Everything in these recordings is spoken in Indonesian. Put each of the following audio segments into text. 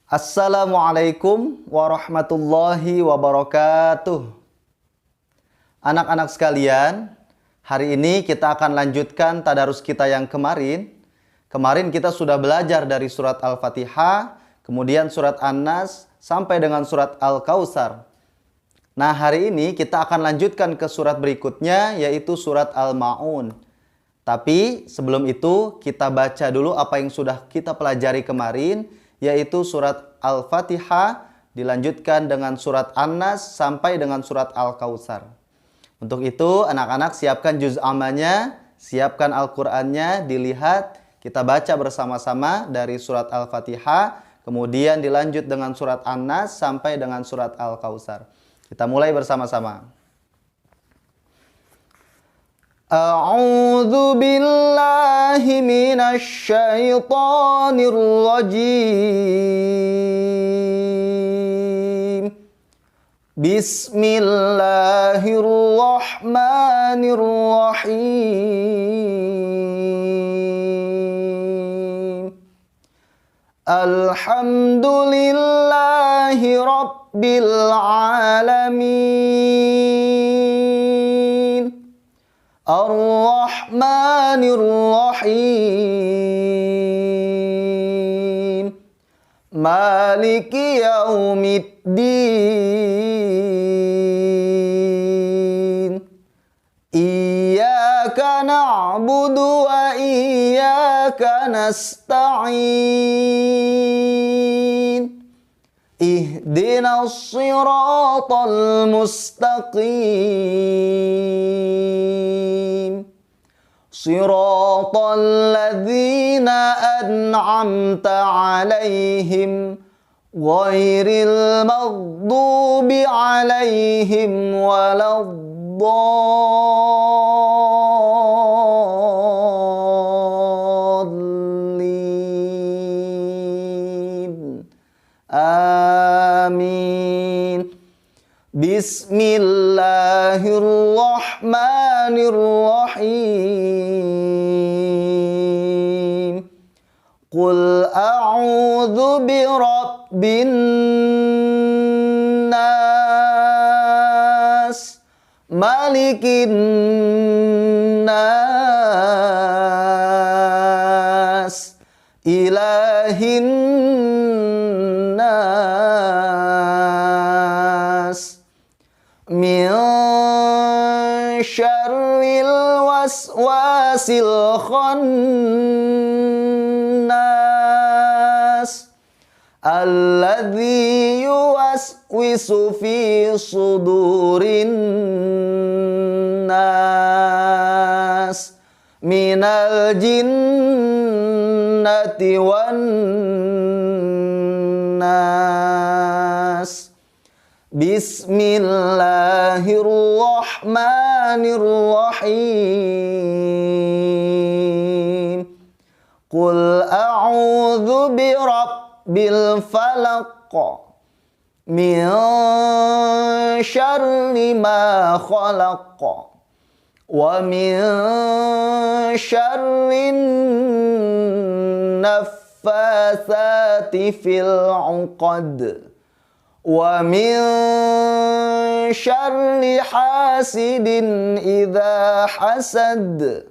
Assalamualaikum warahmatullahi wabarakatuh. Anak-anak sekalian, hari ini kita akan lanjutkan tadarus kita yang kemarin. Kemarin kita sudah belajar dari surat Al-Fatihah, kemudian surat An-Nas, sampai dengan surat Al-Kautsar. Nah, hari ini kita akan lanjutkan ke surat berikutnya, yaitu surat Al-Ma'un. Tapi sebelum itu, kita baca dulu apa yang sudah kita pelajari kemarin, yaitu surat Al-Fatihah, dilanjutkan dengan surat An-Nas, sampai dengan surat Al-Kautsar. Untuk itu, anak-anak siapkan juz ammanya, siapkan Al-Qur'annya, dilihat, kita baca bersama-sama dari surat Al-Fatihah, kemudian dilanjut dengan surat An-Nas, sampai dengan surat Al-Kautsar. Kita mulai bersama-sama. A'udzu billahi minasy syaithanir rajim. Bismillahirrahmanirrahim. Alhamdulillahi rabbil alamin. Ar-Rahmanir-Rahim. Maliki yaumiddin. Iyyaka na'budu wa iyyaka nasta'in. Ihdinas siratal mustaqim. Siratal ladzina an'amta 'alaihim ghairil maghdubi 'alaihim waladdallin. Amin. Bismillahirrahmanirrahim. Qul a'udzu birabbin nas, malikin nas, ilahin nas, min syarril waswasil khannas, alladzi yuwaswisu fi sudurin nas, minal jinnati wan nas. Bismillahirrahmanirrahim. Qul a'udzu birabbil falaq, min syarri ma khalaq, wa min syarrin naffatsati fil 'uqad, wa min syarri hasidin idza hasad.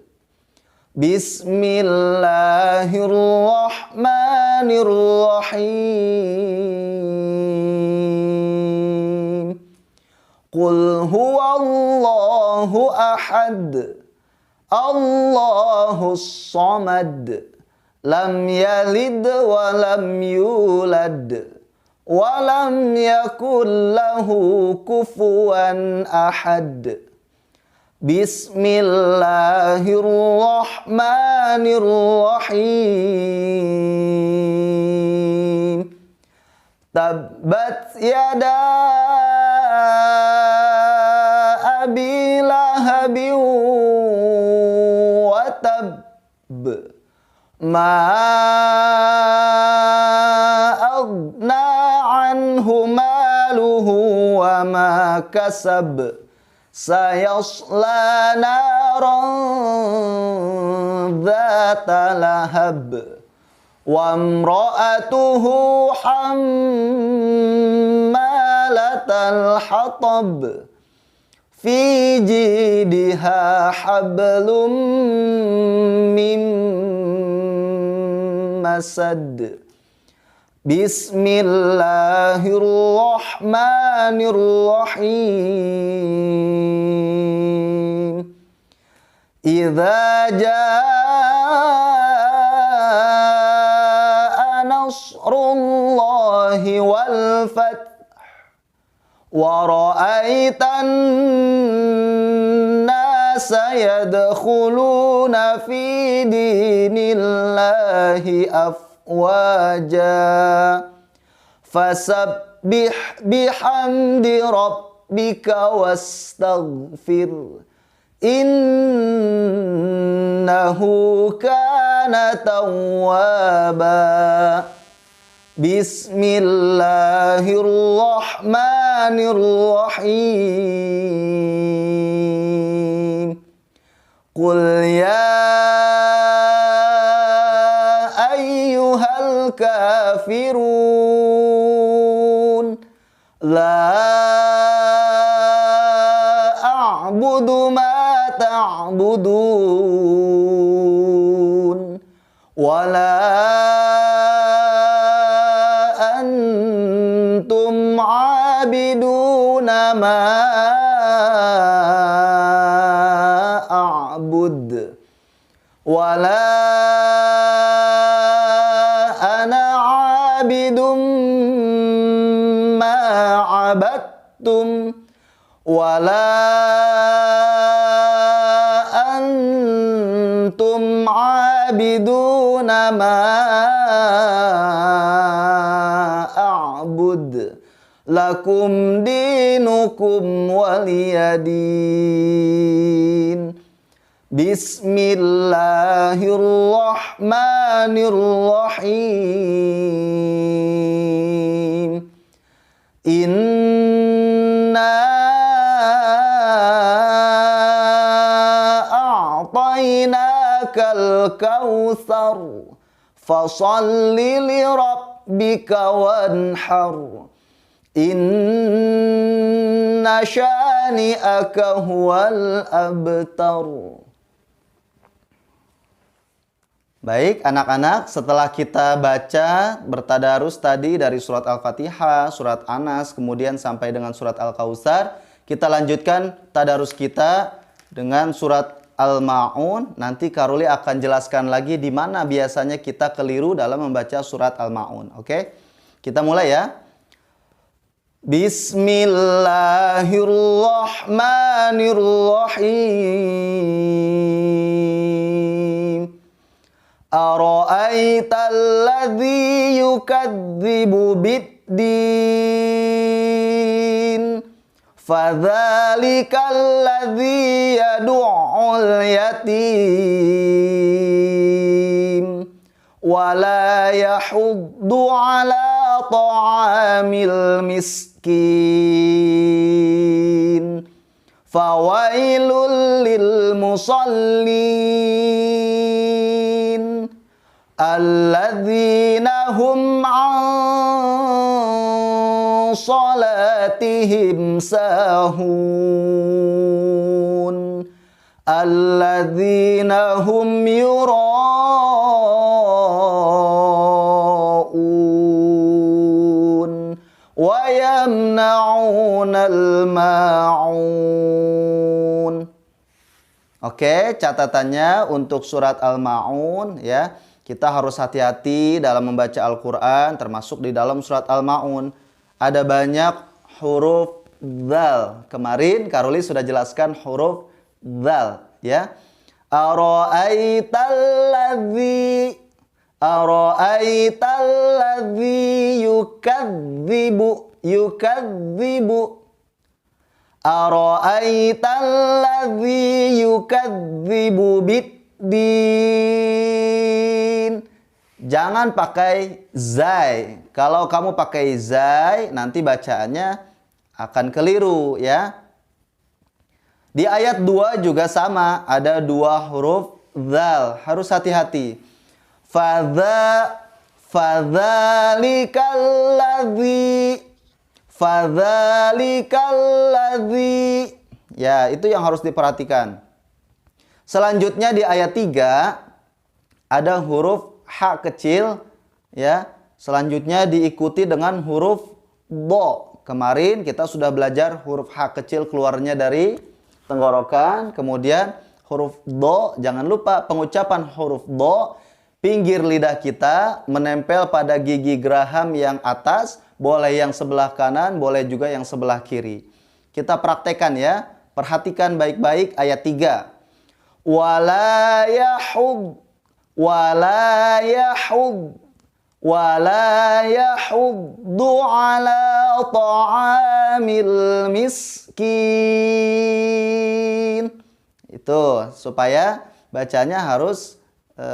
Bismillahirrahmanirrahim. Qul huwallahu ahad, Allahus samad, lam yalid wa lam yulad, wa lam yakul lahu kufuwan ahad. Bismillahirrahmanirrahim. Tabbat yada abi lahabin wa tab, ma aghna anhu maluhu wa ma kasab, sayasla naran dzata lahab, wa imra'atuhu hammalatal hatab fi jidha hablum min masad. Bismillahirrahmanirrahim. Idza jaa nasrullahi wal fath wa ra'aitan nasa yadkhuluna fi dinillahi afwaja fasabbih bihamdi rabbika wastaghfir innahu kana tawwaba. Bismillahirrahmanirrahim. Qul ya ayyuhal kafirun la a'budu ma ta'budun wala antum 'abiduna ma a'bud wala ana 'abidum ma 'abadtum wala antum 'abiduna ma a'bud lakum dinukum waliyadin. Bismillahirrahmanirrahim. Inna a'tainakal kautsar fasalli li rabbika wanhar inna syani'aka huwal abtar. Baik anak-anak, setelah kita baca bertadarus tadi dari surat Al-Fatihah, surat Anas, kemudian sampai dengan surat Al-Kautsar, kita lanjutkan tadarus kita dengan surat Al-Ma'un. Nanti Karuli akan jelaskan lagi di mana biasanya kita keliru dalam membaca surat Al-Ma'un. Oke? Kita mulai ya. Bismillahirrahmanirrahim. Ara'aital ladzi yukadzibu bid-din fadzalikal ladzi yad'ul yatim wala yahuddu ala ta'amil miskin fawailul lil musallin alladzina hum an salatihim sahun alladzina hum yura'un wa yamna'unal ma'un. Oke, catatannya untuk surat Al-Ma'un ya. Kita harus hati-hati dalam membaca Al-Quran, termasuk di dalam surat Al-Ma'un. Ada banyak huruf dzal. Kemarin Karuli sudah jelaskan huruf dzal ya. Ara'aital ladzi yukadzibu Ara'aital ladzi yukadzibu bid-din. Jangan pakai zai. Kalau kamu pakai zai, nanti bacaannya akan keliru ya. Di ayat 2 juga sama, ada 2 huruf dzal. Harus hati-hati. Fadzalikal Ya, itu yang harus diperhatikan. Selanjutnya di ayat 3 ada huruf H kecil, ya. Selanjutnya diikuti dengan huruf Do. Kemarin kita sudah belajar huruf H kecil keluarnya dari tenggorokan, kemudian huruf Do, jangan lupa pengucapan huruf Do, pinggir lidah kita menempel pada gigi geraham yang atas, boleh yang sebelah kanan, boleh juga yang sebelah kiri. Kita praktekkan ya. Perhatikan baik-baik ayat 3. Wala yahud ala ta'amil miskin. Itu supaya bacanya harus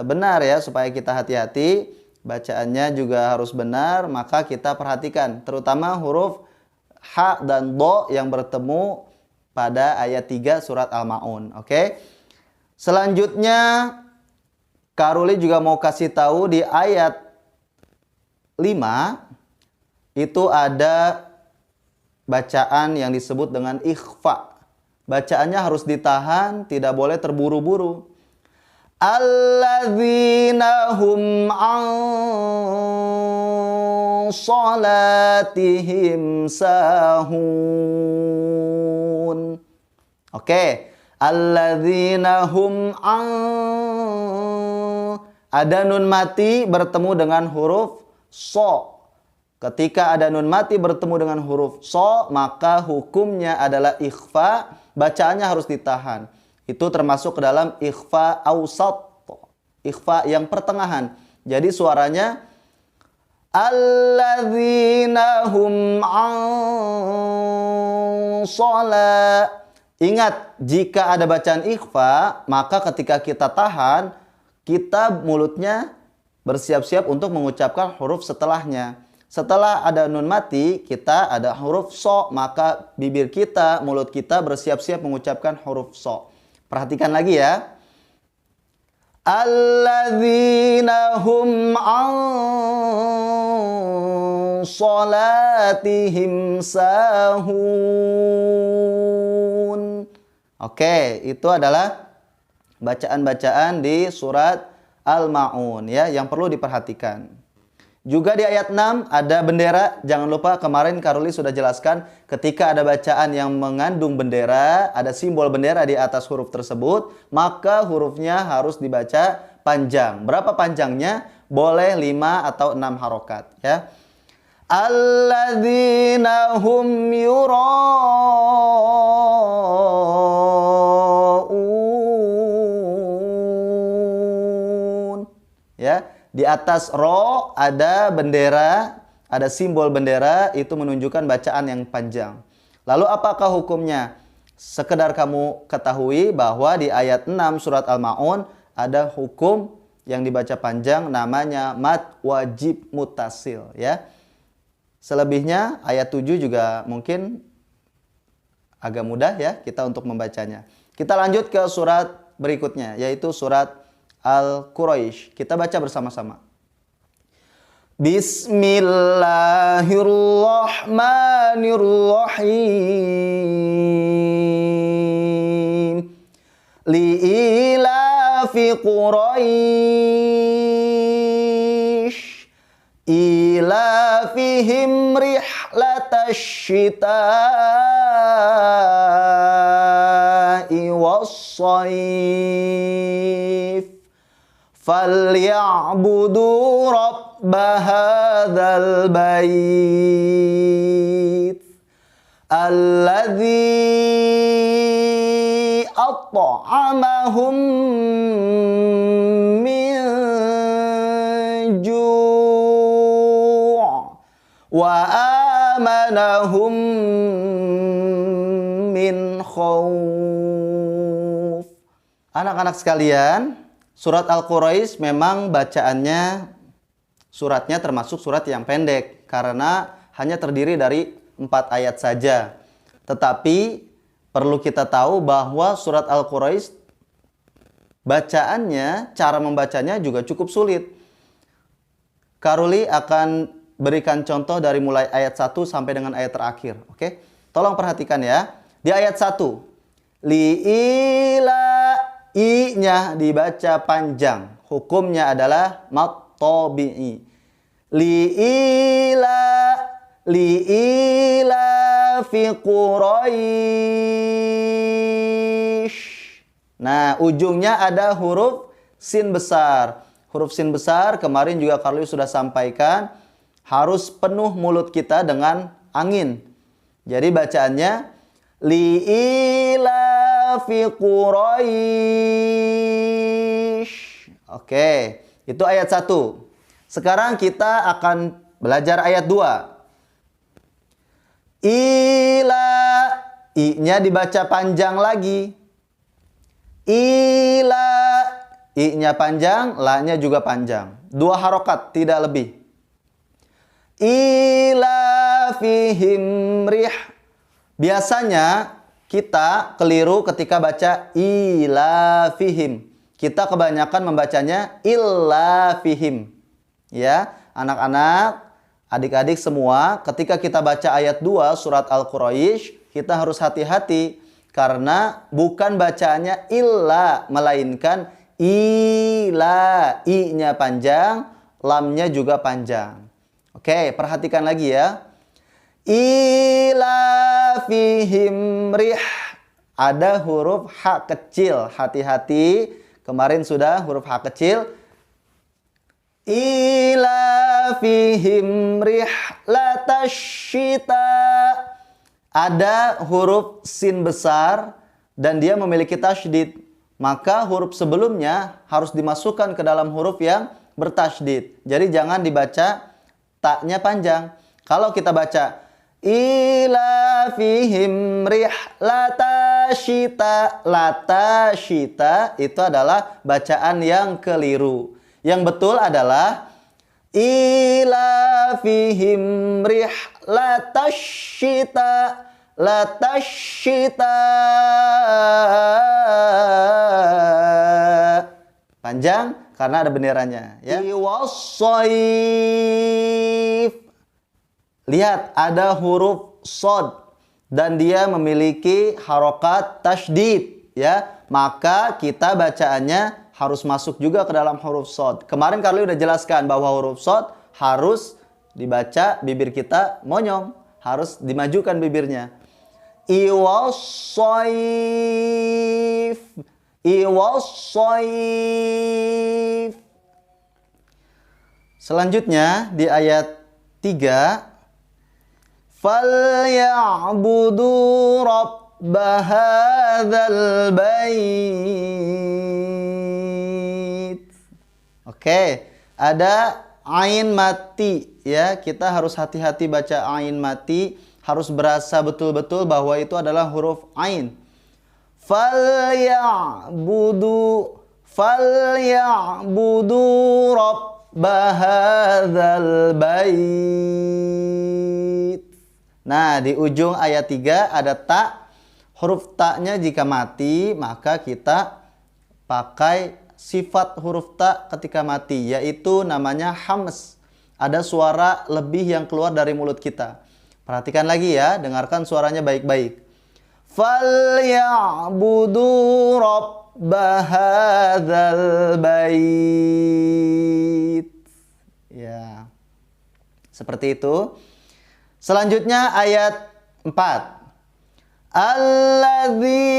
benar ya, supaya kita hati-hati. Bacaannya juga harus benar, maka kita perhatikan terutama huruf H dan Do yang bertemu pada ayat 3 surat Al-Ma'un. Oke. Selanjutnya Karuli juga mau kasih tahu di ayat 5 itu ada bacaan yang disebut dengan ikhfa. Bacaannya harus ditahan, tidak boleh terburu-buru. Alladzina hum an salatihim sahun. Oke, alladzina hum an, ada nun mati bertemu dengan huruf so. Ketika ada nun mati bertemu dengan huruf so, maka hukumnya adalah ikhfa, bacaannya harus ditahan. Itu termasuk ke dalam ikhfa awsat, ikhfa yang pertengahan. Jadi suaranya alladzina hum an shalah. Ingat, jika ada bacaan ikhfa, maka ketika kita tahan, kita mulutnya bersiap-siap untuk mengucapkan huruf setelahnya. Setelah ada nun mati, kita ada huruf so, maka bibir kita, mulut kita bersiap-siap mengucapkan huruf so. Perhatikan lagi ya. Alladzina hum an salatihim sahun. Oke, itu adalah bacaan-bacaan di surat Al-Ma'un ya, yang perlu diperhatikan. Juga di ayat 6 ada bendera. Jangan lupa kemarin Karuli sudah jelaskan ketika ada bacaan yang mengandung bendera, ada simbol bendera di atas huruf tersebut, maka hurufnya harus dibaca panjang. Berapa panjangnya? Boleh 5 atau 6 harokat ya. Alladzina hum yura'un. Ya. Di atas ro ada bendera, ada simbol bendera, itu menunjukkan bacaan yang panjang. Lalu apakah hukumnya? Sekedar kamu ketahui bahwa di ayat 6 surat Al-Ma'un ada hukum yang dibaca panjang namanya mad wajib mutasil ya. Selebihnya ayat 7 juga mungkin agak mudah ya kita untuk membacanya. Kita lanjut ke surat berikutnya yaitu surat Al-Quraisy. Kita baca bersama-sama. Bismillahirrahmanirrahim. Li'ilafi Quraisy ilafihim rihlatash shita'i was-shayf. فَلْيَعْبُدُوا رَبَّ هَذَا الْبَيْتِ الَّذِي أَطْعَمَهُم مِّن جُوعٍ وَآمَنَهُم مِّنْ خَوْفٍ. Anak-anak sekalian, surat Al-Quraisy memang bacaannya, suratnya termasuk surat yang pendek karena hanya terdiri dari 4 ayat saja. Tetapi perlu kita tahu bahwa surat Al-Quraisy bacaannya, cara membacanya juga cukup sulit. Karuli akan berikan contoh dari mulai ayat 1 sampai dengan ayat terakhir. Oke? Tolong perhatikan ya. Di ayat 1. Li'ila, i-nya dibaca panjang. Hukumnya adalah mat tabi'i. Li'ila fi Quraisy. Nah, ujungnya ada huruf sin besar. Huruf sin besar kemarin juga Karli sudah sampaikan, harus penuh mulut kita dengan angin. Jadi bacaannya li'ila fi Quraisy. Oke, itu ayat 1. Sekarang kita akan belajar ayat 2. Ila, i-nya dibaca panjang lagi. Ila, i-nya panjang, la-nya juga panjang. 2 harokat, tidak lebih. Ila fihim rih. Biasanya kita keliru ketika baca ila fihim. Kita kebanyakan membacanya illa fihim. Ya, anak-anak, adik-adik semua, ketika kita baca ayat 2 surat Al-Quraisy, kita harus hati-hati karena bukan bacaannya illa, melainkan ila. I-nya panjang, lamnya juga panjang. Oke, perhatikan lagi ya. Ila fihim rih. Ada huruf H kecil, hati-hati. Kemarin sudah huruf H kecil. Ila fihim rihlatasyita. Ada huruf sin besar dan dia memiliki tasydid. Maka huruf sebelumnya harus dimasukkan ke dalam huruf yang bertasydid. Jadi jangan dibaca taknya panjang. Kalau kita baca ila fihim rihlatasyita, latasyita, itu adalah bacaan yang keliru. Yang betul adalah ila fihim rihlatasyita, latasyita. Panjang karena ada benderanya ya. Iwassaif. Lihat ada huruf sod dan dia memiliki harokat tasydid ya. Maka kita bacaannya harus masuk juga ke dalam huruf sod. Kemarin Karli udah jelaskan bahwa huruf sod harus dibaca bibir kita monyong, harus dimajukan bibirnya. Iwassaif, iwassaif. Selanjutnya di ayat 3, falyabudu rabb hadzal bait. Oke, ada ain mati ya. Kita harus hati-hati baca ain mati, harus berasa betul-betul bahwa itu adalah huruf ain. Falyabudu, falyabudu rabb hadzal bait. Nah, di ujung ayat 3 ada ta. Huruf ta-nya jika mati, maka kita pakai sifat huruf ta ketika mati, yaitu namanya hams. Ada suara lebih yang keluar dari mulut kita. Perhatikan lagi ya, dengarkan suaranya baik-baik. Falyabudu rabb hadzal bait. Ya. Seperti itu. Selanjutnya ayat 4. Alladzi,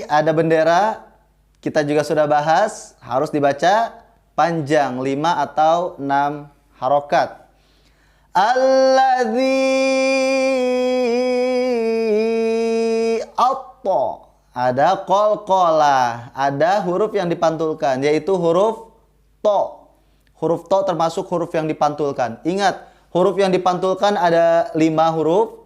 ada bendera, kita juga sudah bahas, harus dibaca panjang 5 atau 6 harokat. Alladzi atta, ada qalqalah, ada huruf yang dipantulkan, yaitu huruf to. Huruf to termasuk huruf yang dipantulkan. Ingat, huruf yang dipantulkan ada 5 huruf.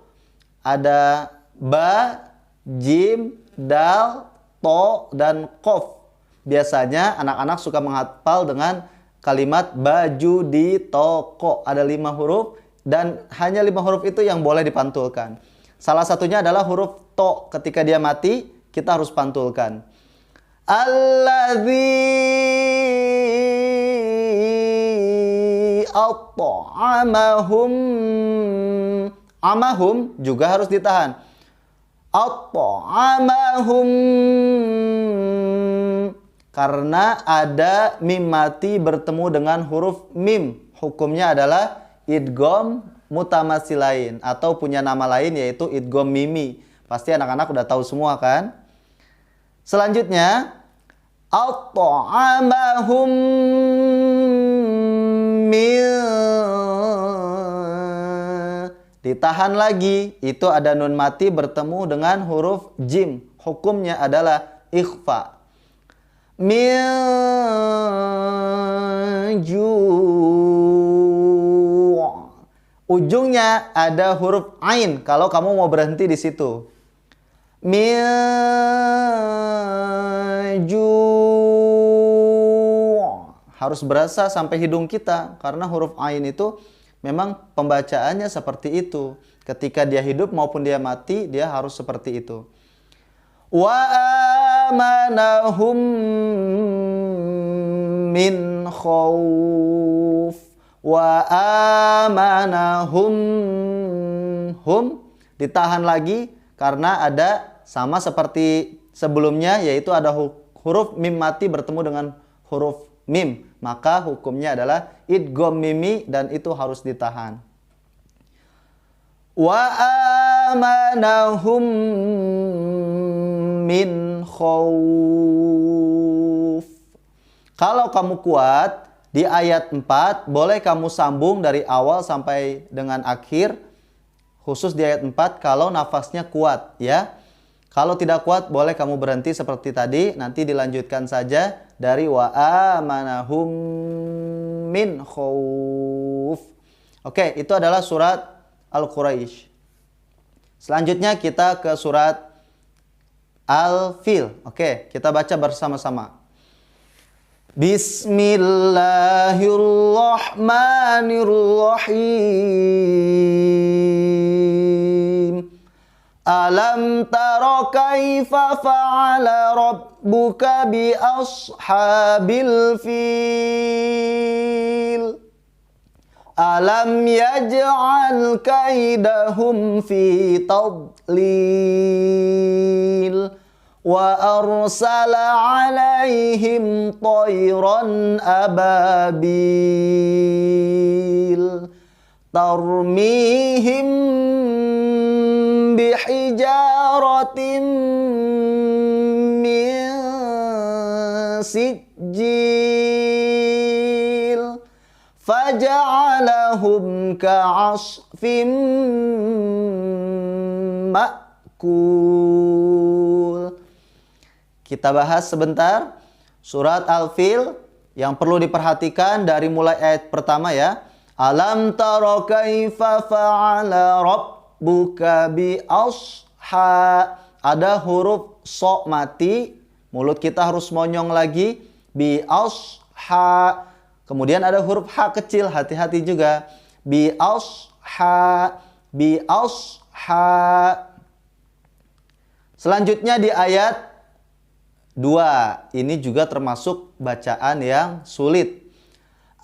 Ada ba, jim, dal, to, dan qof. Biasanya anak-anak suka menghafal dengan kalimat baju di toko. Ada 5 huruf dan hanya 5 huruf itu yang boleh dipantulkan. Salah satunya adalah huruf to. Ketika dia mati, kita harus pantulkan. Alladzi At'amahum. Amahum juga harus ditahan. At'amahum. Karena ada mim mati bertemu dengan huruf mim. Hukumnya adalah idgham mutamatsilain atau punya nama lain yaitu idgham mimi. Pasti anak-anak udah tahu semua kan? Selanjutnya at'amahum min. Ditahan lagi, itu ada nun mati bertemu dengan huruf jim. Hukumnya adalah ikhfa. Min ju'. Ujungnya ada huruf ain kalau kamu mau berhenti di situ. Min ju'. Harus berasa sampai hidung kita karena huruf ain itu memang pembacaannya seperti itu. Ketika dia hidup maupun dia mati, dia harus seperti itu. Wa amanahum min khauf. Wa amanahum. Hum ditahan lagi karena ada sama seperti sebelumnya, yaitu ada huruf mim mati bertemu dengan huruf mim. Maka hukumnya adalah idgham mimi dan itu harus ditahan. Wa amanahum min khauf. Kalau kamu kuat di ayat 4, boleh kamu sambung dari awal sampai dengan akhir. Khusus di ayat 4 kalau nafasnya kuat ya. Kalau tidak kuat boleh kamu berhenti seperti tadi. Nanti dilanjutkan saja dari wa amanahum min khauf. Oke, itu adalah surat Al-Quraisy. Selanjutnya kita ke surat Al-Fil. Oke, kita baca bersama-sama. Bismillahirrahmanirrahim. Alam tara kaifa fa'ala rabbuka bi ashabil fil. Alam yaj'al kaidahum fi tadlil. Wa arsala alaihim tayran ababil. Tarmihim bihijaratin min sijil. Faja'alahum ka'asfin ma'kul. Kita bahas sebentar surat Al-Fil yang perlu diperhatikan dari mulai ayat pertama ya. Alam tara kaifa fa'ala rabbuka bi asha. Ada huruf so mati, mulut kita harus monyong lagi. Bi asha. Kemudian ada huruf ha kecil, hati-hati juga. Bi asha. Bi asha. Selanjutnya di ayat 2. Ini juga termasuk bacaan yang sulit.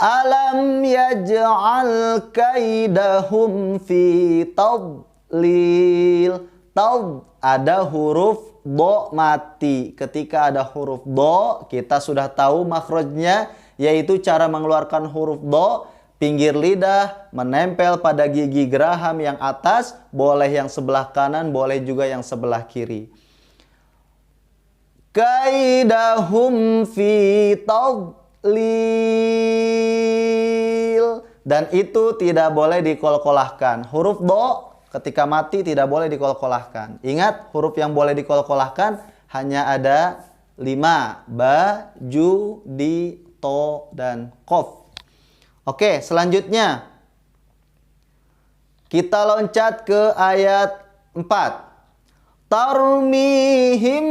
Alam yaj'al kaidahum fi tadlil. Tad ada huruf do mati. Ketika ada huruf do, kita sudah tahu makhrajnya, yaitu cara mengeluarkan huruf do. Pinggir lidah menempel pada gigi geraham yang atas, boleh yang sebelah kanan, boleh juga yang sebelah kiri. Kaidahum fi tadlil. Dan itu tidak boleh dikolkolahkan. Huruf do ketika mati tidak boleh dikolkolahkan. Ingat, huruf yang boleh dikolkolahkan hanya ada 5. Ba, ju, di, to, dan kof. Oke, selanjutnya kita loncat ke ayat 4. Tarmihim.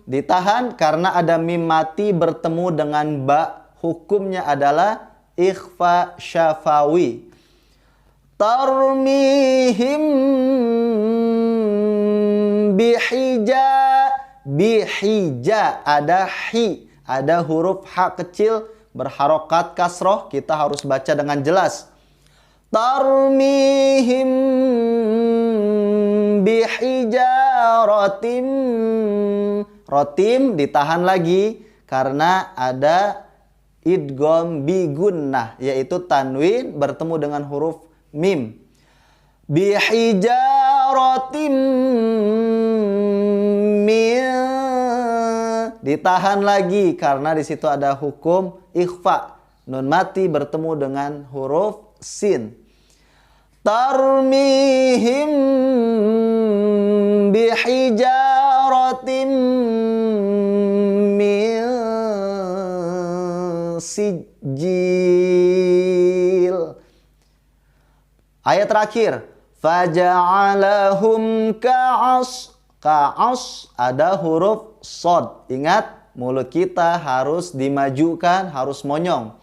Ditahan karena ada mim mati bertemu dengan ba. Hukumnya adalah ikhfa syafawi. Tarmihim bihija. Bihija ada hi. Ada huruf ha kecil berharokat kasroh, kita harus baca dengan jelas. Tarmihim bihijaratim. Rotim ditahan lagi karena ada idgham bi gunnah, yaitu tanwin bertemu dengan huruf mim. Bihijaratim min, ditahan lagi karena di situ ada hukum ikhfa, nun mati bertemu dengan huruf sin. Tarmihim bihijaratim min sijil. Ayat terakhir, faja'alahum ka'as. Ka'as ada huruf sod. Ingat, mulut kita harus dimajukan, harus monyong.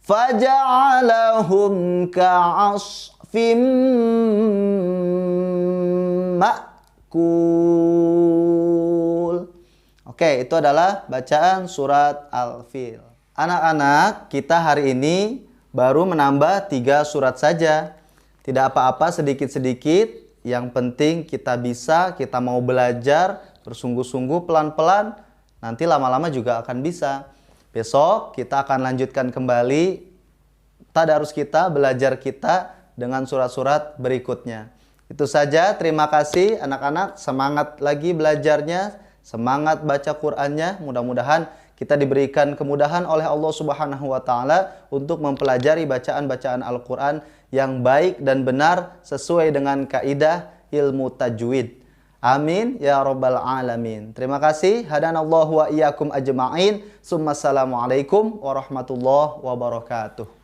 Faja'alahum ka'asfim ma'kul. Oke, itu adalah bacaan surat Al-Fil. Anak-anak, kita hari ini baru menambah 3 surat saja. Tidak apa-apa, sedikit-sedikit. Yang penting kita bisa, kita mau belajar bersungguh-sungguh pelan-pelan. Nanti lama-lama juga akan bisa. Besok kita akan lanjutkan kembali tadarus kita, belajar kita dengan surat-surat berikutnya. Itu saja, terima kasih anak-anak. Semangat lagi belajarnya, semangat baca Qur'annya. Mudah-mudahan kita diberikan kemudahan oleh Allah Subhanahu wa Ta'ala untuk mempelajari bacaan-bacaan Al-Quran yang baik dan benar sesuai dengan kaidah ilmu tajwid. Amin ya rabbal alamin. Terima kasih. Hadanallahu wa iyyakum ajma'in. Assalamualaikum warahmatullahi wabarakatuh.